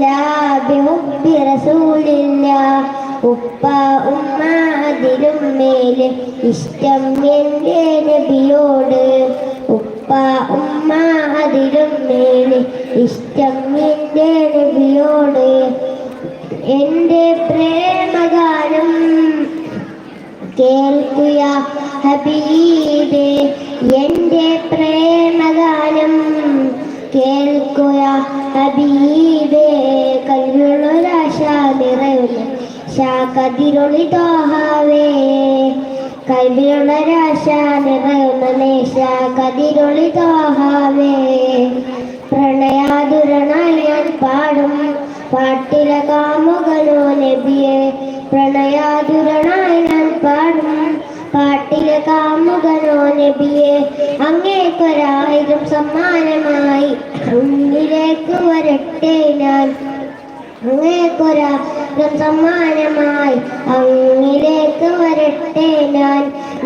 بحب رسول الله ഉപ്പ ഉമ്മ അതിലും മേലെ ഇഷ്ടം എൻ്റെ നബിയോട് ഉപ്പ ഉമ്മ അതിലും മേലെ ഇഷ്ടം എൻ്റെ നബിയോട് എൻ്റെ പ്രേമഗാനം കേൾക്കുക ഹബീബേ എൻ്റെ പ്രേമഗാനം കേൾക്കുക ഹബീബേ കൽവിലൊരാശ നിറയുന്ന കതിരൊളി തോഹാവേ കൽവിലൊരാശ നിറയുന്ന നേശ കതിരൊളി തോഹാവേ പ്രണയാതുരനായി ഞാൻ പാടും പാട്ടിലെ കാമുകനോ നബിയെ പ്രണയാതുരനായി ഞാൻ പാടും പാട്ടിലെ കാമുകനോ നബിയെ അങ്ങേക്കൊരായിരം സമ്മാനമായി മുന്നിലേക്ക് വരട്ടെ ഞാൻ അങ്ങേക്കൊരായിരം സമ്മാനമായി അങ്ങിലേക്ക് വരട്ടെ ഞാൻ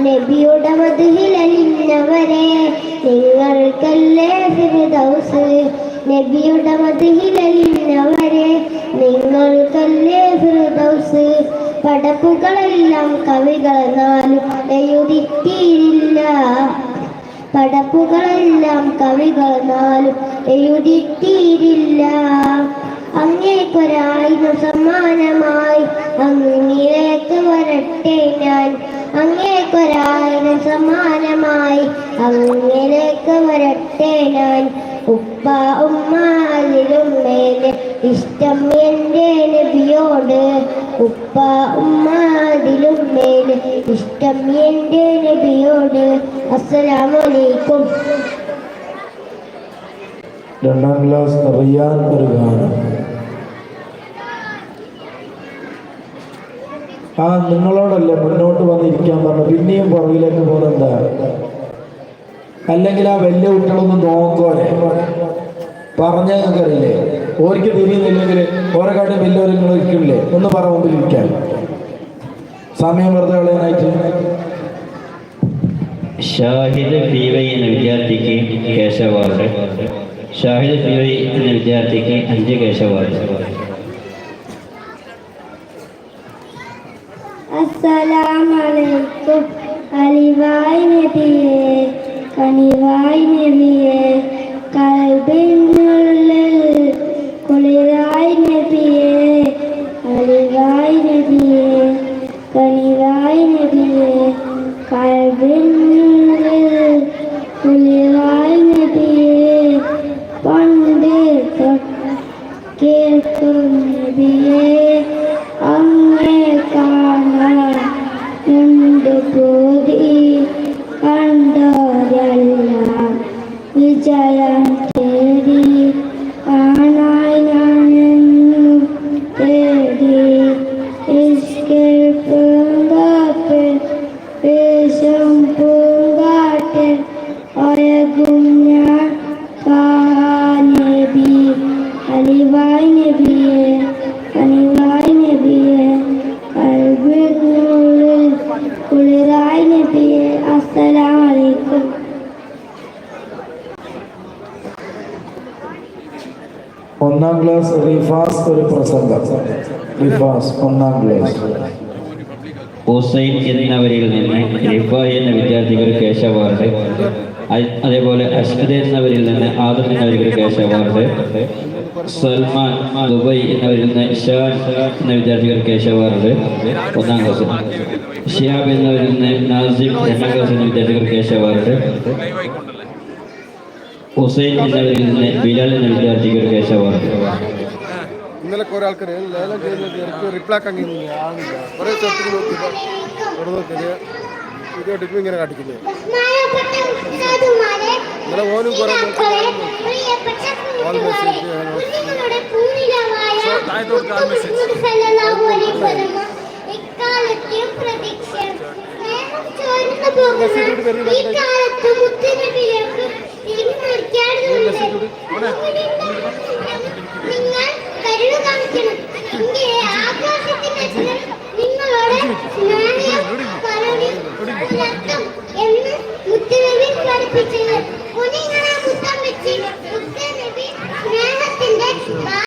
നബിയുടെ മദ്ഹിലലിന്നവരെ നിങ്ങൾക്കല്ലേ ഫിർദൗസ് നബിയുടെ മദ്ഹിലലിന്നവരെ നിങ്ങൾക്കല്ലേ ഫിർദൗസ് പടപ്പുകളെല്ലാം കവികൾ നാലും എഴുതിത്തീരില്ല പടപ്പുകളെല്ലാം കവികൾ നാലും എഴുതിത്തീരില്ല അങ്ങേക്കൊരായിരം സമ്മാനമായി അങ്ങിലേക്ക് വരട്ടെ ഞാൻ അങ്ങേക്കൊരായിരം സമ്മാനമായി അങ്ങിലേക്ക് വരട്ടെ ഞാൻ ഉപ്പ ഉമ്മ അതിലും മേലെ ഇഷ്ടം എൻ്റെ നബിയോട് ഉപ്പ ഉമ്മ അതിലും മേലെ ഇഷ്ടം എൻ്റെ നബിയോട് അസ്സലാമു അലൈക്കും. രണ്ടാം ക്ലാസ് റിയാൻ ഒരു ഗാനം. നിങ്ങളോടല്ലേ മുന്നോട്ട് വന്നിരിക്കാൻ പറഞ്ഞു, പിന്നെയും പുറകിലേക്ക് പോകുന്നെന്താ? അല്ലെങ്കിൽ ആ വലിയ കുട്ടികളൊന്നും നോക്കോനെ പറഞ്ഞ നിങ്ങൾക്കറിയില്ലേ, ഓർക്ക് തിരിയുന്നില്ലെങ്കിൽ ഓരെക്കാട്ടും വലിയവർ നിങ്ങൾ ഇരിക്കില്ലേ, ഒന്ന് പറ മുമ്പിൽ ഇരിക്കാൻ സമയം വെറുതെ കളയാനായിട്ട്. ഷാഹിദ് പി.വൈ എന്ന വിദ്യാർത്ഥിക്ക് കേശ അവാർഡ്. ഷാഹിദ് പി.വൈ എന്ന വിദ്യാർത്ഥിക്ക് 5 കേശ അവാർഡ്. അസ്സലാമു അലൈക്കും. അലിവായ് നബിയേ കനിവായ് നബിയേ കൽബിനുള്ളിൽ കുളിരായ് നബിയേ അലിവായ് നബിയേ കനിവായ് നബിയേ കൽബിനുള്ളിൽ കുളിരായ് നബിയേ പണ്ട് കേൾക്കും നബിയേ അങ്ങേ കാണാൻ ഉണ്ട് കൂടി കണ്ടോരെല്ലാം വിജയം തേടി കാണാൻ ഞാനെന്നും തേടി ഇഷ്കിൽ പൂങ്കാട്ടിൽ വേഷം പൂങ്കാട്ടിൽ ഒരകും ഞാൻ നബി അലിവായ് നബിയെ അനിവായ് നബിയെ കൽബിനുള്ളിൽ കുളിരായ് നബിയെ അസ്സലാമു അലൈക്കും. ഒന്നാം ക്ലാസ് റിഫാസ് ഒരു പ്രസംഗം. റിഫാസ് ഒന്നാം ക്ലാസ്. ഹുസൈൻ എന്നവരിൽ നിന്ന് റിഫായ് എന്ന വിദ്യാർത്ഥിക്ക് ഒരു കേശ അവാർഡ്. അതേപോലെ അഷ്കദ് എന്നവരിൽ നിന്ന് ആദം എന്നവർക്ക് കേശ അവാർഡ്. സൽമാൻ ദുബൈ എന്നവരിൽ നിന്ന് ഷാൻ എന്ന വിദ്യാർത്ഥികൾ കേശ അവാർഡ് 1ാം ക്ലാസ്. ഷിയാബ് എന്നവരിൽ നിന്ന് നാസിം 2ാം ക്ലാസ് എന്ന വിദ്യാർത്ഥികൾ കേശ അവാർഡ്. ഹുസൈൻ എന്നവരിൽ നിന്ന് ബിലാൽ എന്ന വിദ്യാർത്ഥിക്ക് ഒരു കേശ അവാർഡ്. ഇന്നലെ കുറെ ആൾക്കാർ ലേലം ചെയ്യുന്ന റിപ്ലൈ ആക്കാൻ കുറേ ചേർത്ത് നോക്കി ഇങ്ങനെ കാട്ടിക്കുന്നത്. ഇന്നലെ ഓനും കുറെ മെസ്സേജ്